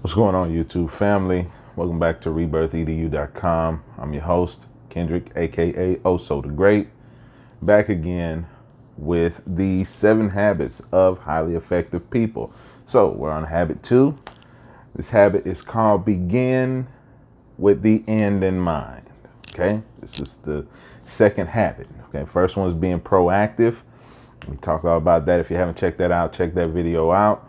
What's going on, YouTube family? Welcome back to rebirthedu.com. I'm your host, Kendrick, aka Oso the Great, back again with the 7 habits of highly effective people. So we're on habit 2. This habit is called begin with the end in mind. Okay, this is the second habit. Okay, first one is being proactive. We talked all about that. If you haven't checked that out, check that video out.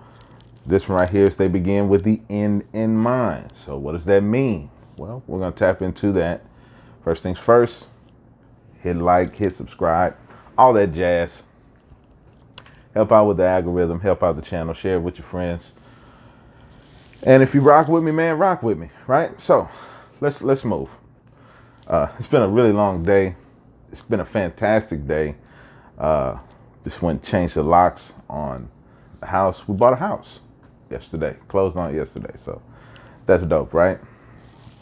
This one right here is they begin with the end in mind. So what does that mean? Well, we're going to tap into that. First things first, hit like, hit subscribe, all that jazz. Help out with the algorithm, help out the channel, share it with your friends. And if you rock with me, man, rock with me, right? So let's move. It's been a really long day. It's been a fantastic day. Just went and changed the locks on the house. We bought a house yesterday, closed on it yesterday. So that's dope, right?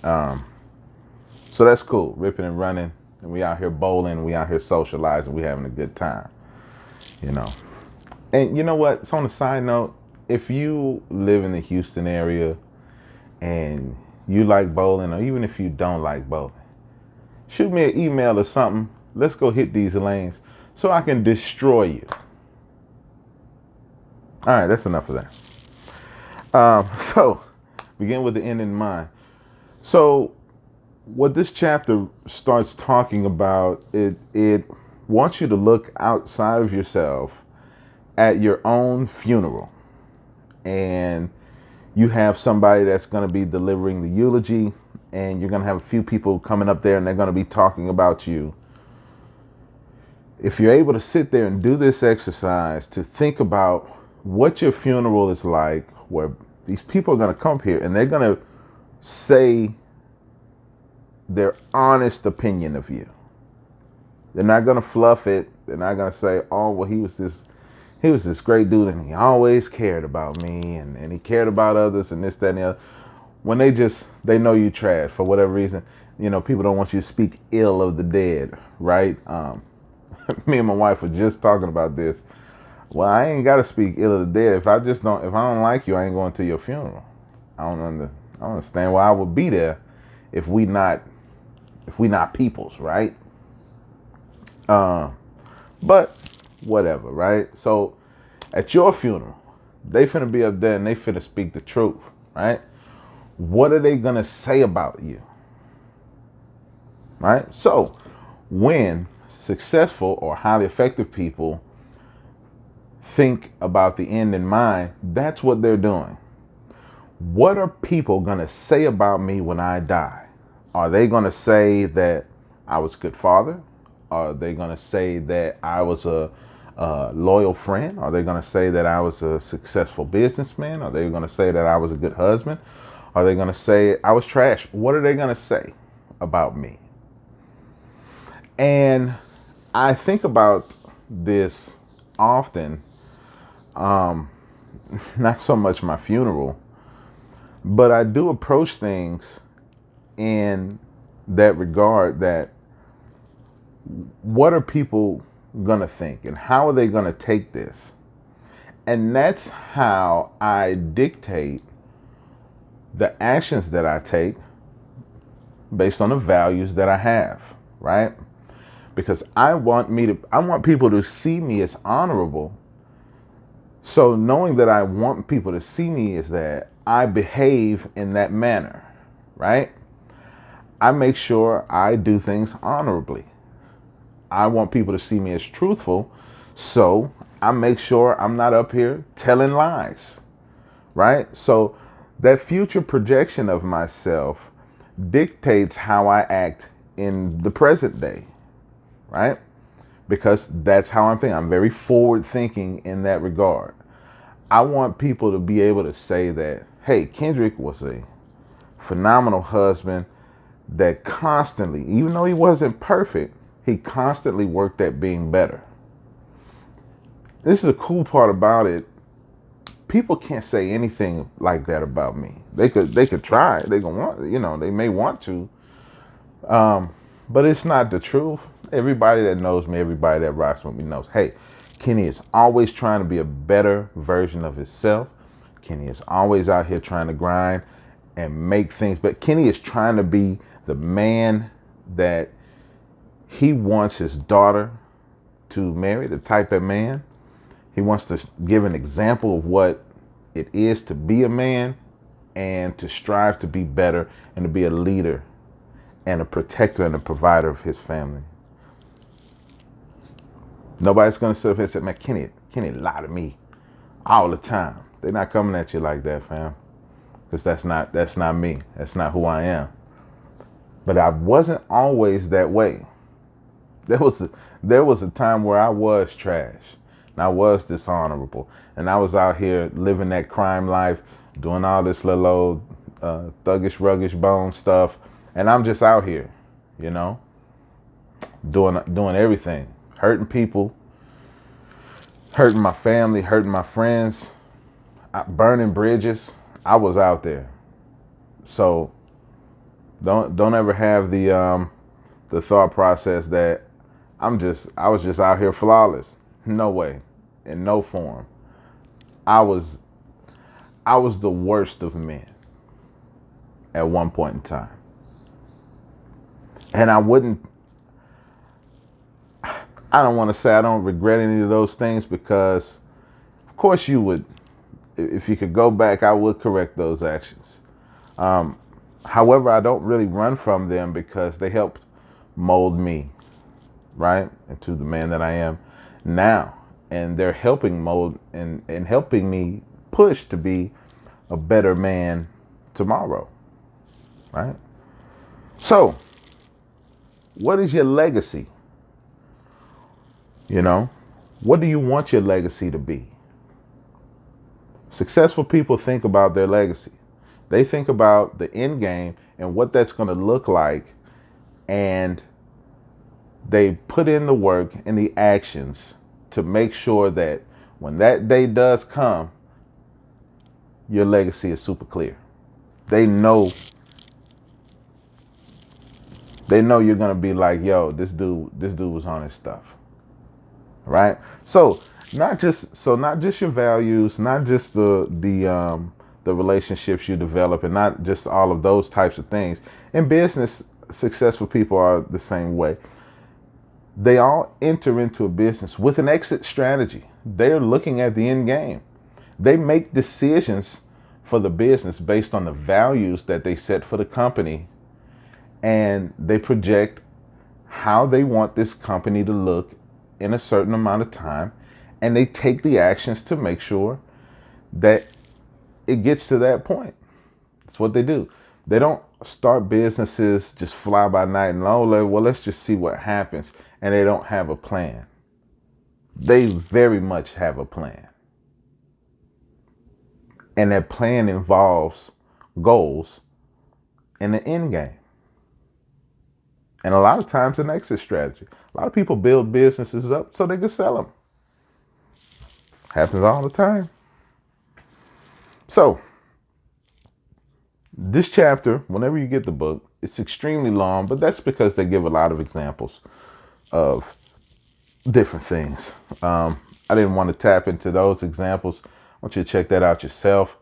So that's cool, ripping and running. And we out here bowling, we out here socializing, we having a good time, you know. And you know what? So on a side note, if you live in the Houston area and you like bowling, or even if you don't like bowling, shoot me an email or something. Let's go hit these lanes so I can destroy you. All right, that's enough of that. So begin with the end in mind. So what this chapter starts talking about, it wants you to look outside of yourself at your own funeral. And you have somebody that's going to be delivering the eulogy, and you're going to have a few people coming up there and they're going to be talking about you. If you're able to sit there and do this exercise to think about what your funeral is like, where these people are going to come here and they're going to say their honest opinion of you. They're not going to fluff it. They're not going to say, oh, well, he was this great dude and he always cared about me and he cared about others and this, that, and the other. When they know you trash for whatever reason, you know, people don't want you to speak ill of the dead, right? Me and my wife were just talking about this. Well, I ain't got to speak ill of the dead. If I don't like you, I ain't going to your funeral. I don't understand why I would be there if we not peoples, right? But whatever, right? So at your funeral, they finna be up there and they finna speak the truth, right? What are they gonna say about you, right? So when successful or highly effective people think about the end in mind, that's what they're doing. What are people going to say about me when I die? Are they going to say that I was a good father? Are they going to say that I was a loyal friend? Are they going to say that I was a successful businessman? Are they going to say that I was a good husband? Are they going to say I was trash? What are they going to say about me? And I think about this often, not so much my funeral, but I do approach things in that regard, that what are people going to think and how are they going to take this? And that's how I dictate the actions that I take based on the values that I have, right? Because I want people to see me as honorable. So knowing that I want people to see me is that I behave in that manner, right? I make sure I do things honorably. I want people to see me as truthful, so I make sure I'm not up here telling lies, right? So that future projection of myself dictates how I act in the present day, right? Because that's how I'm thinking. I'm very forward thinking in that regard. I want people to be able to say that, hey, Kendrick was a phenomenal husband that constantly, even though he wasn't perfect, he constantly worked at being better. This is a cool part about it. People can't say anything like that about me. They could try. They may want to, but it's not the truth. Everybody that knows me, everybody that rocks with me knows, hey, Kenny is always trying to be a better version of himself. Kenny is always out here trying to grind and make things. But Kenny is trying to be the man that he wants his daughter to marry, the type of man. He wants to give an example of what it is to be a man and to strive to be better and to be a leader and a protector and a provider of his family. Nobody's going to sit up here and say, man, Kenny lie to me all the time. They're not coming at you like that, fam. Because that's not me. That's not who I am. But I wasn't always that way. There was a time where I was trash. And I was dishonorable. And I was out here living that crime life, doing all this little old thuggish, ruggish bone stuff. And I'm just out here, you know, doing everything. Hurting people, hurting my family, hurting my friends, burning bridges. I was out there. So don't ever have the thought process that I was just out here flawless. No way. In no form. I was the worst of men at one point in time. And I don't want to say I don't regret any of those things, because of course you would. If you could go back, I would correct those actions. However, I don't really run from them because they helped mold me, right, into the man that I am now. And they're helping mold and helping me push to be a better man tomorrow, right? So, what is your legacy? You know, what do you want your legacy to be? Successful people think about their legacy. They think about the end game and what that's going to look like, and they put in the work and the actions to make sure that when that day does come, your legacy is super clear. They know you're going to be like, yo, this dude was on his stuff. Right? So not just your values, not just the relationships you develop, and not just all of those types of things. In business, successful people are the same way. They all enter into a business with an exit strategy. They're looking at the end game. They make decisions for the business based on the values that they set for the company, and they project how they want this company to look in a certain amount of time, and they take the actions to make sure that it gets to that point. That's what they do. They don't start businesses just fly by night and well, let's just see what happens, and they don't have a plan. They very much have a plan. And that plan involves goals and an end game. And a lot of times an exit strategy. A lot of people build businesses up so they can sell them. Happens all the time. So, this chapter, whenever you get the book, it's extremely long, but that's because they give a lot of examples of different things. I didn't want to tap into those examples. I want you to check that out yourself.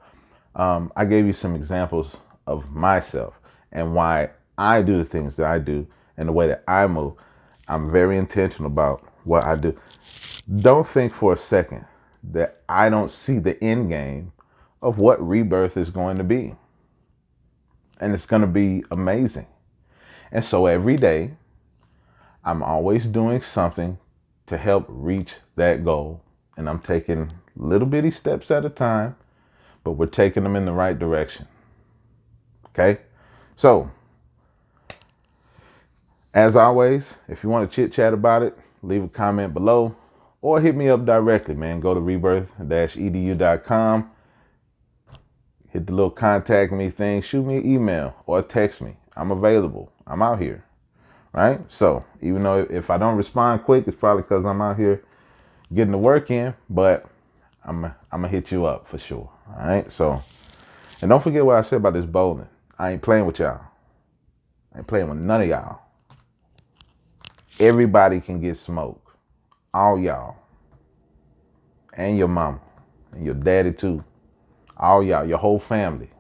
I gave you some examples of myself and why I do the things that I do and the way that I move. I'm very intentional about what I do. Don't think for a second that I don't see the end game of what Rebirth is going to be. And it's going to be amazing. And so every day, I'm always doing something to help reach that goal. And I'm taking little bitty steps at a time, but we're taking them in the right direction. Okay? So, as always, if you want to chit chat about it, leave a comment below or hit me up directly, man. Go to rebirth-edu.com. Hit the little contact me thing. Shoot me an email or text me. I'm available. I'm out here. Right? So even though if I don't respond quick, it's probably because I'm out here getting the work in, but I'm gonna hit you up for sure. All right? So, and don't forget what I said about this bowling. I ain't playing with y'all. I ain't playing with none of y'all. Everybody can get smoked. All y'all. And your mama. And your daddy too. All y'all, your whole family.